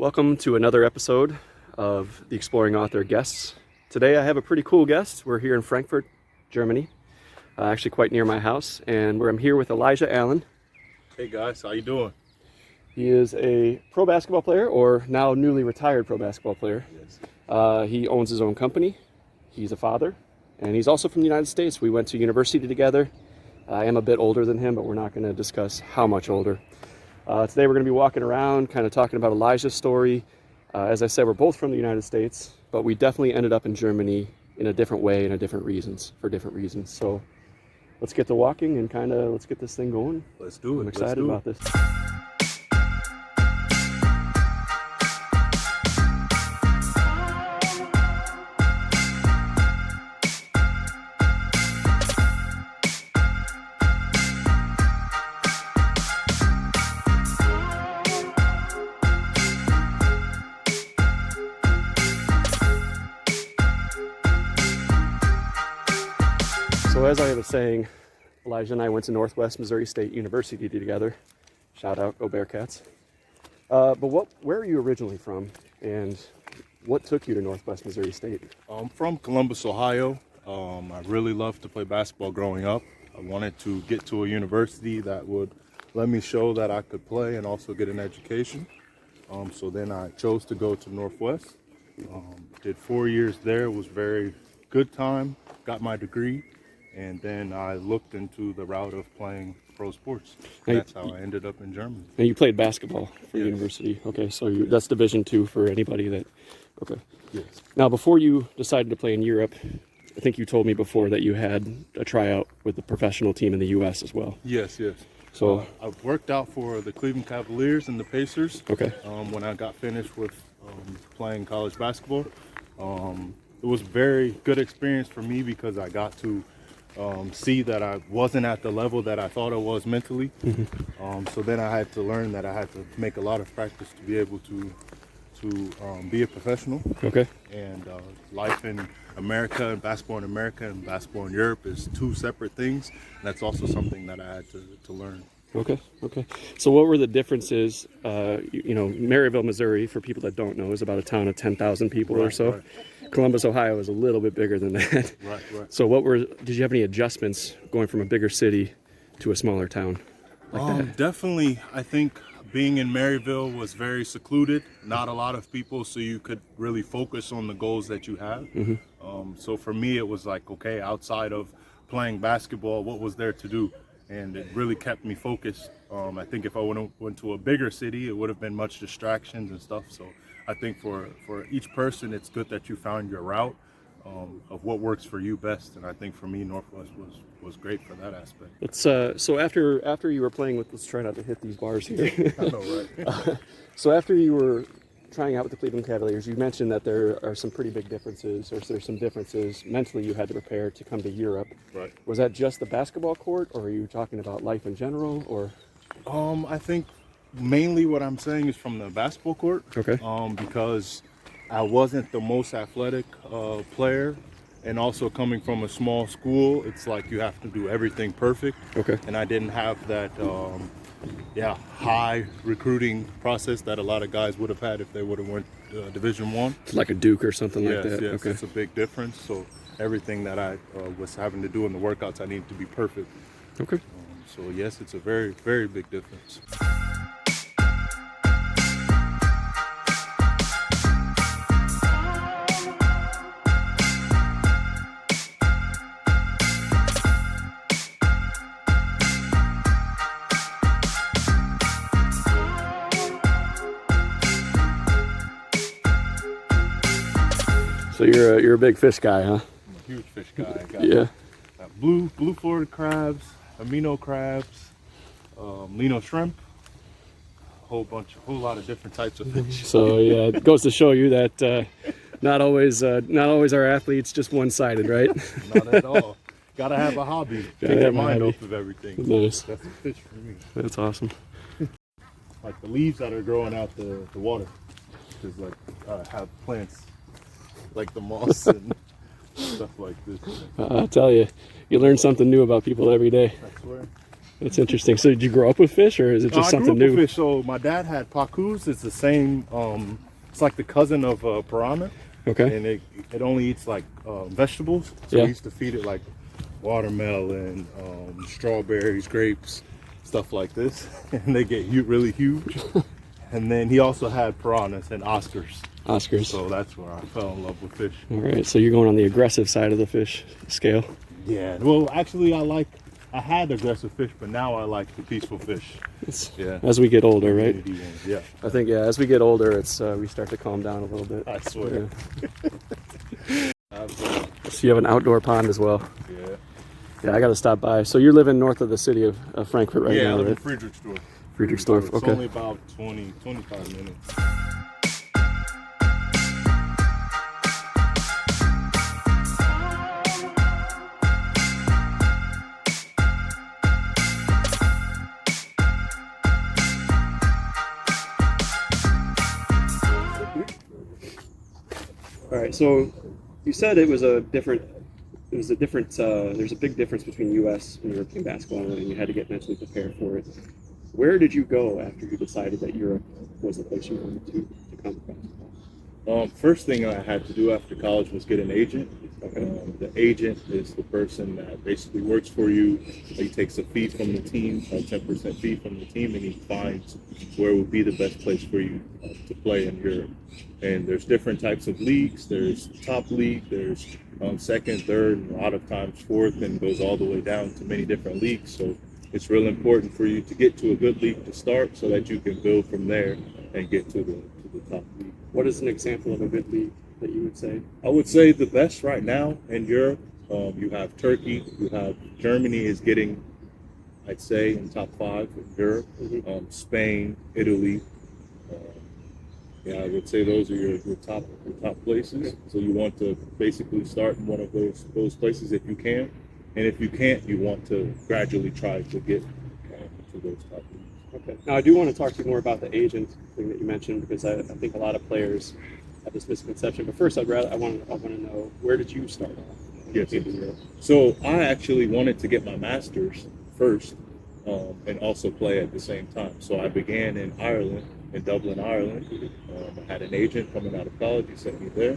Welcome to another episode of the Exploring Author Guests. Today I have a pretty cool guest. We're here in Frankfurt, Germany, actually quite near my house, and I'm here with Elijah Allen. Hey guys, how you doing? He is a pro basketball player, or now newly retired pro basketball player. Yes. He owns his own company. He's a father, and he's also from the United States. We went to university together. I am a bit older than him, but we're not going to discuss how much older. Today we're going to be walking around, kind of talking about Elijah's story. As I said, we're both from the United States, but we definitely ended up in Germany in a different way and for different reasons. So let's get to walking and let's get this thing going. Let's do it. I'm excited about this. So as I was saying, Elijah and I went to Northwest Missouri State University together. Shout out, go Bearcats. But where are you originally from, and what took you to Northwest Missouri State? I'm from Columbus, Ohio. I really loved to play basketball growing up. I wanted to get to a university that would let me show that I could play and also get an education. So then I chose to go to Northwest. Did 4 years there. It was very good time. Got my degree. And then I looked into the route of playing pro sports. That's how I ended up in Germany. And you played basketball for university. Okay, so that's Division II for anybody that... Okay. Yes. Now, before you decided to play in Europe, I think you told me before that you had a tryout with the professional team in the U.S. as well. Yes. So I worked out for the Cleveland Cavaliers and the Pacers. Okay. When I got finished with playing college basketball, it was a very good experience for me because I got to see that I wasn't at the level that I thought I was mentally. So then I had to learn that I had to make a lot of practice to be able to be a professional. Okay. And life in America and basketball in Europe is two separate things. And that's also something that I had to learn. Okay. So what were the differences? Maryville, Missouri, for people that don't know, is about a town of 10,000 people or so. Right. Columbus, Ohio is a little bit bigger than that. Right. So did you have any adjustments going from a bigger city to a smaller town like that? Definitely. I think being in Maryville was very secluded, not a lot of people, so you could really focus on the goals that you have. So for me, it was like, okay, outside of playing basketball, what was there to do? And it really kept me focused. I think if I went to a bigger city, it would have been much distractions and stuff. So I think for each person, it's good that you found your route of what works for you best. And I think for me, Northwest was great for that aspect. Let's so after you were playing with, let's try not to hit these bars here. I know, right? So after you were trying out with the Cleveland Cavaliers, you mentioned that there are some pretty big differences, or there's some differences mentally you had to prepare to come to Europe. Right. Was that just the basketball court, or are you talking about life in general, or? I think mainly what I'm saying is from the basketball court. Okay. Because I wasn't the most athletic player, and also coming from a small school, it's like you have to do everything perfect. Okay. And I didn't have that high recruiting process that a lot of guys would have had if they would have went Division I. Like a Duke or something like that. Yes, okay. It's a big difference. So everything that I was having to do in the workouts, I needed to be perfect. Okay. So yes, it's a very, very big difference. So you're a big fish guy, huh? I'm a huge fish guy. I got blue Florida crabs, amino crabs, lino shrimp, whole lot of different types of fish. So yeah, it goes to show you that not always our athletes just one-sided, right? Not at all. Gotta have a hobby. Take your mind off of everything. Nice. That's a fish for me. That's awesome. Like the leaves that are growing out the water, because like have plants like the moss and stuff like this. I tell you, you learn something new about people every day. I swear. That's interesting. So did you grow up with fish, or is it just I something grew up new? with fish. So my dad had pacus. It's the same. It's like the cousin of piranha. Okay. And it only eats like vegetables. So Yeah. we used to feed it like watermelon, strawberries, grapes, stuff like this, and they get really huge. And then he also had piranhas and Oscars. Oscars. So that's where I fell in love with fish. All right. So you're going on the aggressive side of the fish scale. Yeah. Well, actually, I had aggressive fish, but now I like the peaceful fish. Yeah. As we get older, right? Yeah. I think, yeah, as we get older, it's we start to calm down a little bit. I swear. Yeah. So you have an outdoor pond as well. Yeah. Yeah, I got to stop by. So you're living north of the city of Frankfurt right Yeah, I now, live in right? Friedrichsdorf. Friedrichsdorf, It's okay. only about 25 minutes. All right, so you said there's a big difference between U.S. and European basketball, and you had to get mentally prepared for it. Where did you go after you decided that Europe was the place you wanted to come to basketball? First thing I had to do after college was get an agent. The agent is the person that basically works for you. He takes a fee from the team, a 10% fee from the team, and he finds where would be the best place for you to play in Europe. And there's different types of leagues. There's top league, there's second, third, and a lot of times fourth, and goes all the way down to many different leagues. So it's real important for you to get to a good league to start so that you can build from there and get to the top league. What is an example of a good league that you would say? I would say the best right now in Europe, you have Turkey, you have Germany is getting, I'd say, in top 5 in Europe. Mm-hmm. Spain, Italy. I would say those are your top places. Okay. So you want to basically start in one of those places if you can, and if you can't, you want to gradually try to get to those top leagues. Okay. Now I do want to talk to you more about the agent thing that you mentioned, because I think a lot of players have this misconception. But first, I want to know, where did you start off? Yes. So I actually wanted to get my master's first, and also play at the same time. So I began in Ireland, in Dublin, Ireland. I had an agent coming out of college. He sent me there.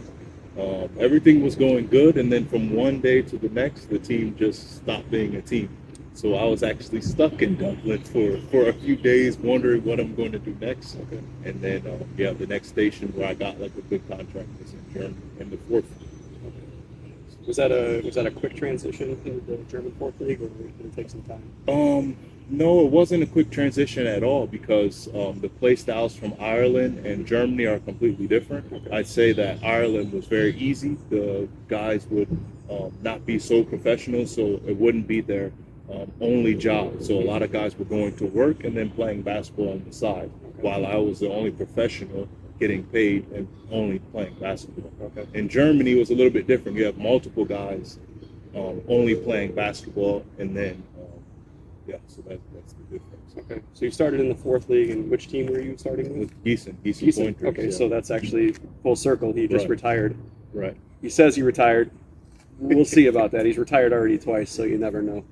Everything was going good, and then from one day to the next, the team just stopped being a team. So I was actually stuck in Dublin for a few days, wondering what I'm going to do next. Okay. And then, the next station where I got like a good contract was in Germany, in the fourth. Was that a quick transition into the German fourth league, or did it take some time? No, it wasn't a quick transition at all, because the play styles from Ireland and Germany are completely different. Okay. I'd say that Ireland was very easy. The guys would not be so professional, so it wouldn't be their only job. So a lot of guys were going to work and then playing basketball on the side, while I was the only professional getting paid and only playing basketball. Okay. In Germany, it was a little bit different. You have multiple guys only playing basketball, and then so that's the difference. Okay. So you started in the fourth league, and which team were you starting with? Gießen Pointers. Okay, yeah. so that's actually full circle. He just Right. retired. Right. He says he retired. We'll see about that. He's retired already twice, so you never know.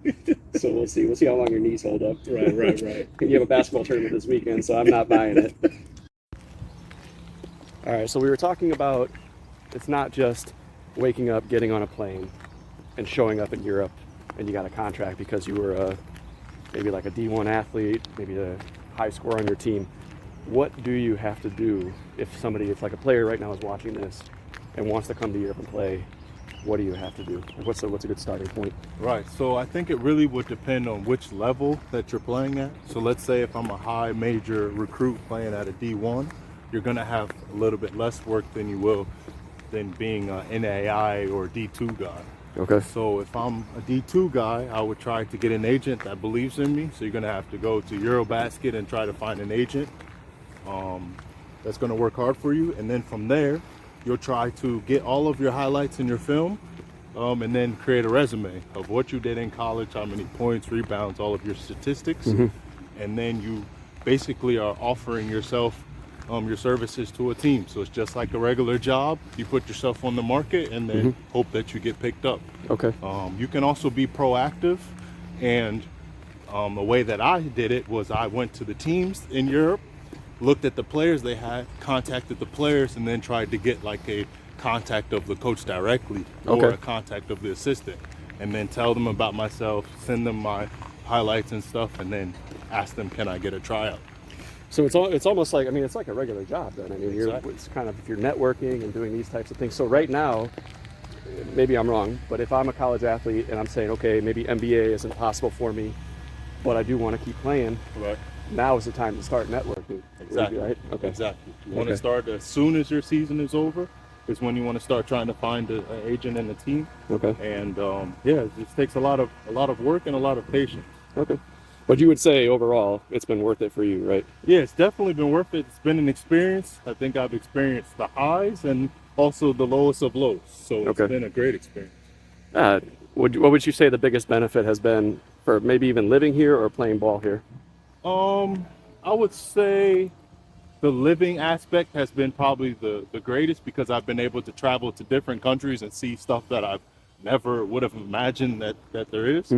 So we'll see. We'll see how long your knees hold up. Right. And you have a basketball tournament this weekend, so I'm not buying it. All right, so we were talking about, it's not just waking up, getting on a plane, and showing up in Europe, and you got a contract because you were maybe like a D1 athlete, maybe a high scorer on your team. What do you have to do if like a player right now is watching this and wants to come to Europe and play? What do you have to do? What's a good starting point? Right. So I think it really would depend on which level that you're playing at. So let's say if I'm a high major recruit playing at a D1, you're going to have a little bit less work than you will than being an NAI or D2 guy. Okay. So if I'm a D2 guy, I would try to get an agent that believes in me. So you're going to have to go to Eurobasket and try to find an agent that's going to work hard for you. And then from there, you'll try to get all of your highlights in your film, and then create a resume of what you did in college, how many points, rebounds, all of your statistics. Mm-hmm. And then you basically are offering yourself your services to a team. So it's just like a regular job. You put yourself on the market and then hope that you get picked up. Okay. You can also be proactive and The way that I did it was I went to the teams in Europe, looked at the players they had, contacted the players, and then tried to get like a contact of the coach directly or a contact of the assistant, and then tell them about myself, send them my highlights and stuff, and then ask them, can I get a tryout? So it's almost like, I mean, it's like a regular job then. I mean, Exactly. it's kind of, if you're networking and doing these types of things. So right now, maybe I'm wrong, but if I'm a college athlete and I'm saying, okay, maybe NBA isn't possible for me, but I do want to keep playing, Right. now is the time to start networking. Exactly. Right? Okay. Exactly. You want to start as soon as your season is over. Is when you want to start trying to find an agent and a team. Okay. And yeah, it just takes a lot of work and a lot of patience. Okay. But you would say overall, it's been worth it for you, right? Yeah, it's definitely been worth it. It's been an experience. I think I've experienced the highs and also the lowest of lows. So it's been a great experience. What would you say the biggest benefit has been for maybe even living here or playing ball here? I would say the living aspect has been probably the greatest, because I've been able to travel to different countries and see stuff that I've never would have imagined that there is.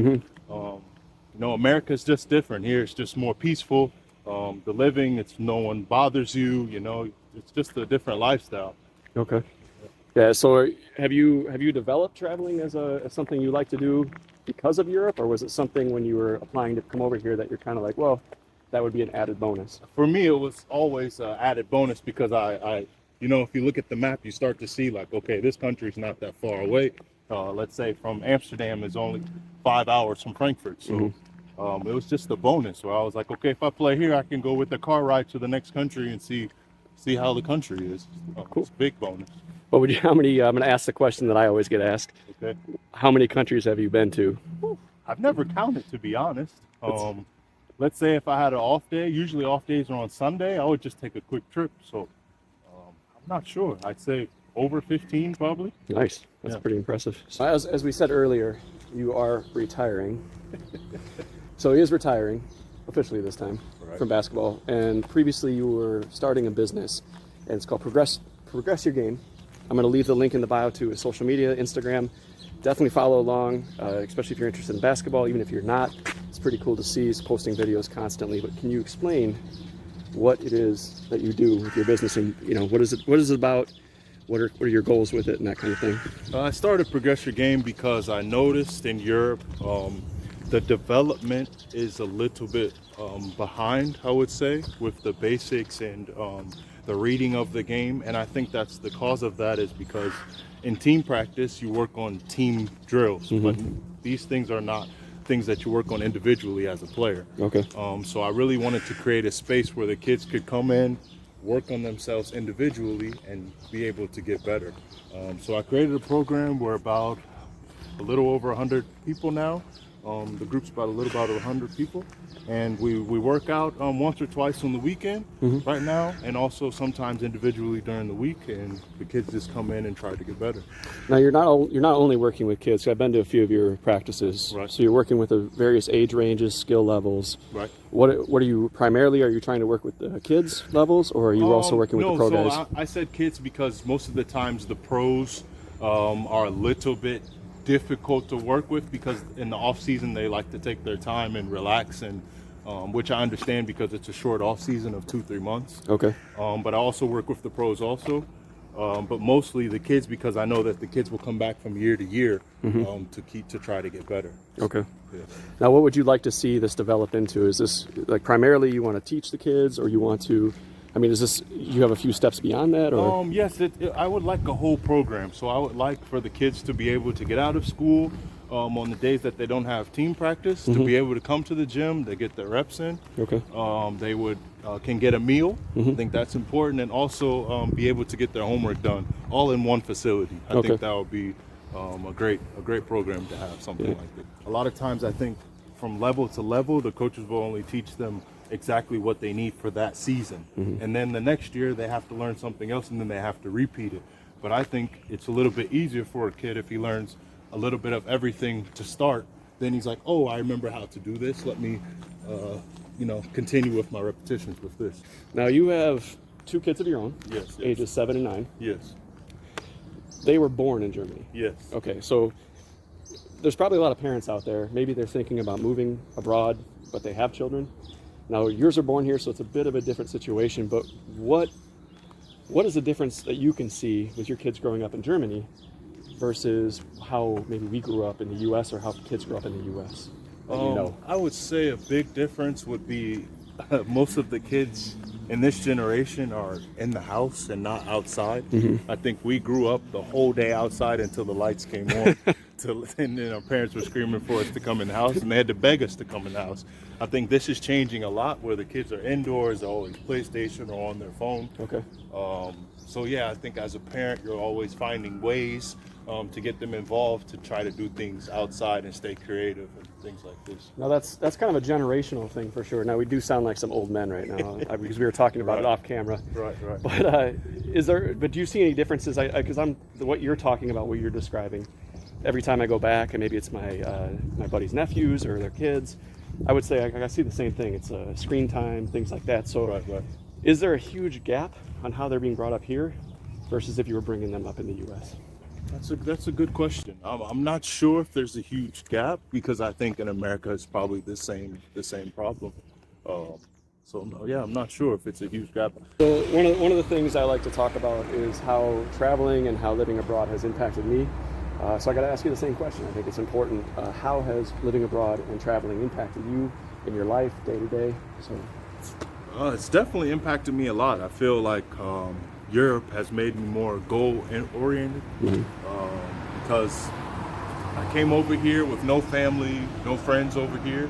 You know, America's just different. Here it's just more peaceful. The living, it's no one bothers you, you know, it's just a different lifestyle. Okay. Yeah, so have you developed traveling as something you like to do because of Europe, or was it something when you were applying to come over here that you're kind of like, well, that would be an added bonus? For me, it was always an added bonus, because I, you know, if you look at the map, you start to see like, okay, this country's not that far away. Let's say from Amsterdam is only 5 hours from Frankfurt. So it was just a bonus where I was like, okay, if I play here, I can go with the car ride to the next country and see how the country is. Cool. It's a big bonus. What would you? How many? I'm going to ask the question that I always get asked. Okay. How many countries have you been to? I've never counted, to be honest. Let's say if I had an off day, usually off days are on Sunday, I would just take a quick trip. So I'm not sure. I'd say over 15 probably. Nice. That's pretty impressive. So as we said earlier, you are retiring. So he is retiring officially this time from basketball. And previously you were starting a business, and it's called Progress Your Game. I'm going to leave the link in the bio to his social media, Instagram. Definitely follow along, especially if you're interested in basketball. Even if you're not, it's pretty cool to see. He's posting videos constantly. But can you explain what it is that you do with your business, and you know, what is it about? What are your goals with it and that kind of thing? I started Progress Your Game because I noticed in Europe the development is a little bit behind, I would say, with the basics and the reading of the game. And I think that's the cause of that is because in team practice, you work on team drills, but these things are not things that you work on individually as a player. Okay. So I really wanted to create a space where the kids could come in, work on themselves individually, and be able to get better. So I created a program. We're about a little over 100 people now. The group's about 100 people, and we work out once or twice on the weekend right now, and also sometimes individually during the week, and the kids just come in and try to get better. Now you're not only working with kids. I've been to a few of your practices. Right. So you're working with the various age ranges, skill levels. Right. What are you primarily? Are you trying to work with the kids levels, or are you also working with the pro guys? No, so I said kids because most of the times the pros are a little bit difficult to work with, because in the off season they like to take their time and relax, and which I understand because it's a short off season of 2-3 months. Okay. But I also work with the pros also, but mostly the kids, because I know that the kids will come back from year to year to try to get better. Okay. Yeah. Now, what would you like to see this developed into? Is this like primarily you want to teach the kids, or you want to? I mean, is this, you have a few steps beyond that, or? Yes, I would like a whole program. So I would like for the kids to be able to get out of school on the days that they don't have team practice, to be able to come to the gym, they get their reps in. Okay. They would can get a meal. I think that's important, and also be able to get their homework done all in one facility. I think that would be a great program to have something like that. A lot of times, I think from level to level, the coaches will only teach them exactly what they need for that season, and then the next year they have to learn something else, and then they have to repeat it. But I think it's a little bit easier for a kid if he learns a little bit of everything to start. Then he's like, oh, I remember how to do this. Let me continue with my repetitions with this. Now you have 2 kids of your own. Yes. Ages 7 and 9. Yes. They were born in Germany. Yes. Okay, so there's probably a lot of parents out there. Maybe they're thinking about moving abroad, but they have children. Now, yours are born here, so it's a bit of a different situation. But what is the difference that you can see with your kids growing up in Germany versus how maybe we grew up in the U.S. or how kids grew up in the U.S.? I would say a big difference would be most of the kids in this generation are in the house and not outside. I think we grew up the whole day outside until the lights came on, and then our parents were screaming for us to come in the house, and they had to beg us to come in the house. I think this is changing a lot, where the kids are indoors, they're always PlayStation or on their phone. Okay. So yeah, I think as a parent, you're always finding ways to get them involved, to try to do things outside and stay creative and things like this. Now that's kind of a generational thing for sure. Now we do sound like some old men right now because we were talking about it off camera. Right. But do you see any differences? Because what you're talking about, what you're describing, every time I go back, and maybe it's my buddy's nephews or their kids, I would say I see the same thing. It's screen time, things like that. So Right. is there a huge gap on how they're being brought up here versus if you were bringing them up in the U.S.? That's a good question. I'm not sure if there's a huge gap, because I think in America it's probably the same problem. So no, yeah, I'm not sure if it's a huge gap. So one of the things I like to talk about is how traveling and how living abroad has impacted me. So I got to ask you the same question. I think it's important. How has living abroad and traveling impacted you in your life, day to day? So It's definitely impacted me a lot. I feel like Europe has made me more goal-oriented, because I came over here with no family, no friends over here,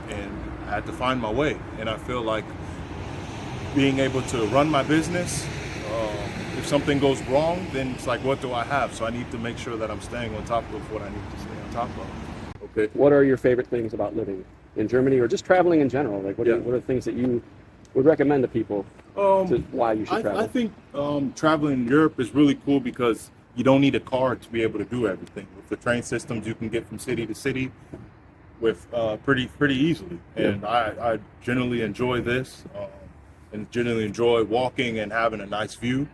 and I had to find my way. And I feel like being able to run my business, if something goes wrong, then it's like, what do I have? So I need to make sure that I'm staying on top of what I need to stay on top of. Okay. What are your favorite things about living in Germany or just traveling in general? Like what are the things that you would recommend to people to why you should travel? I think traveling in Europe is really cool because you don't need a car to be able to do everything. With the train systems, you can get from city to city with pretty easily. And I generally enjoy this. And generally enjoy walking and having a nice view.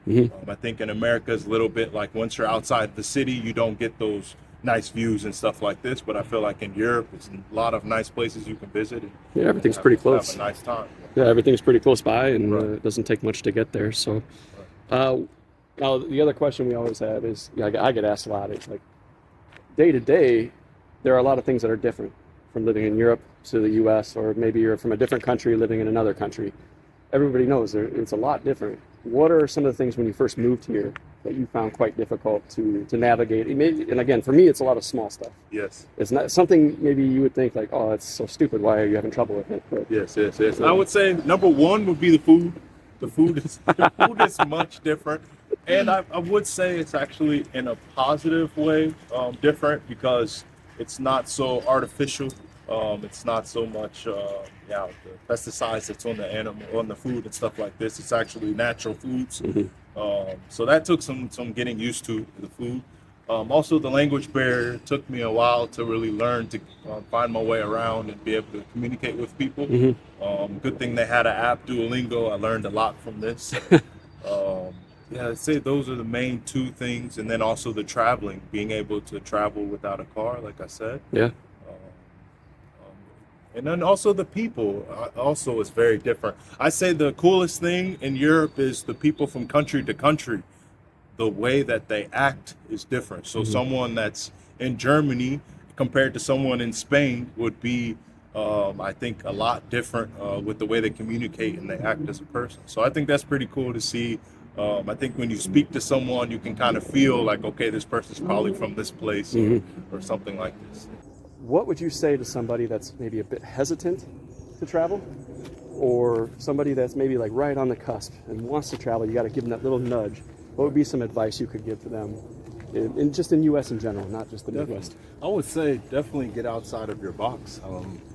I think in America is a little bit like, once you're outside the city, you don't get those nice views and stuff like this. But I feel like in Europe, it's a lot of nice places you can visit. And everything's pretty close. Have a nice time. Yeah, everything's pretty close by, and it doesn't take much to get there. So, now the other question we always have is, I get asked a lot. It's like, day to day, there are a lot of things that are different from living in Europe to the U.S., or maybe you're from a different country living in another country. Everybody knows it's a lot different. What are some of the things when you first moved here that you found quite difficult to navigate? And again, for me, it's a lot of small stuff. Yes. It's not something maybe you would think like, oh, it's so stupid. Why are you having trouble with it? But, Yes. I would say number one would be the food. The food is much different. And I would say it's actually in a positive way different, because it's not so artificial. It's not so much the pesticides that's on the animal, on the food and stuff like this. It's actually natural foods. So that took some getting used to the food. Also, the language barrier took me a while to really learn to find my way around and be able to communicate with people. Good thing they had an app, Duolingo. I learned a lot from this. I'd say those are the main two things. And then also the traveling, being able to travel without a car, like I said. Yeah. And then also the people also is very different. I say the coolest thing in Europe is the people from country to country. The way that they act is different. So someone that's in Germany compared to someone in Spain would be, I think, a lot different with the way they communicate and they act as a person. So I think that's pretty cool to see. I think when you speak to someone, you can kind of feel like, okay, this person's probably from this place or something like this. What would you say to somebody that's maybe a bit hesitant to travel, or somebody that's maybe like right on the cusp and wants to travel? You got to give them that little nudge. What would be some advice you could give to them, just in U.S. in general, not just the Midwest? I would say definitely get outside of your box,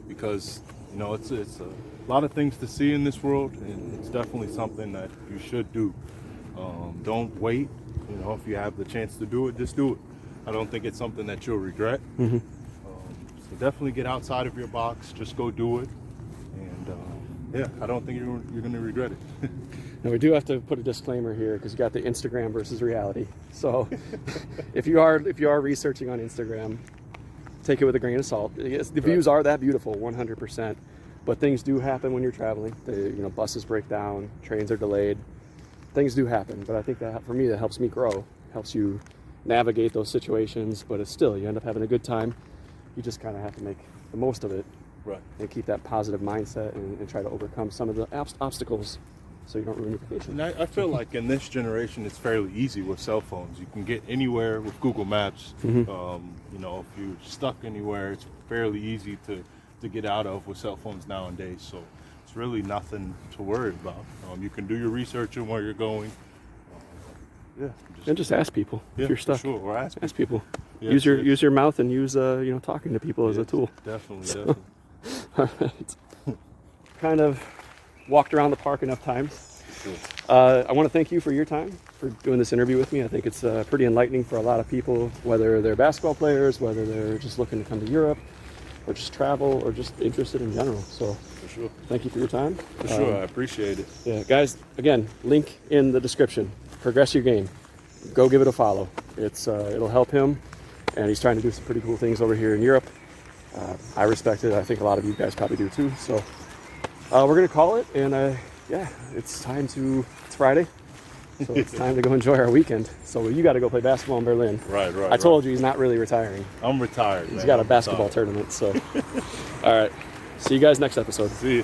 because it's a lot of things to see in this world, and it's definitely something that you should do. Don't wait. If you have the chance to do it, just do it. I don't think it's something that you'll regret. So definitely get outside of your box. Just go do it, and I don't think you're going to regret it. Now we do have to put a disclaimer here because you got the Instagram versus reality. So if you are researching on Instagram, take it with a grain of salt. Yes, the views are that beautiful, 100%. But things do happen when you're traveling. Buses break down, trains are delayed. Things do happen. But I think that for me, that helps me grow. Helps you navigate those situations. But it's still, you end up having a good time. You just kind of have to make the most of it. Right. And keep that positive mindset and try to overcome some of the obstacles so you don't ruin your vacation. And I feel like in this generation, it's fairly easy with cell phones. You can get anywhere with Google Maps. If you're stuck anywhere, it's fairly easy to get out of with cell phones nowadays. So it's really nothing to worry about. You can do your research on where you're going. And just ask people if you're stuck. Sure. Or ask people. Yes, use your mouth and use talking to people as a tool. Definitely. All right. Kind of walked around the park enough times. Sure. I want to thank you for your time, for doing this interview with me. I think it's pretty enlightening for a lot of people, whether they're basketball players, whether they're just looking to come to Europe, or just travel, or just interested in general. So For sure. thank you for your time. For sure. I appreciate it. Yeah, guys, again, link in the description. Progress your game. Go give it a follow. It'll help him, and he's trying to do some pretty cool things over here in Europe. I respect it. I think a lot of you guys probably do too. So we're going to call it, and it's Friday, so it's time to go enjoy our weekend. So you got to go play basketball in Berlin. Right. I told you he's not really retiring. I'm retired. He's got a basketball tournament. So, all right. See you guys next episode. See you.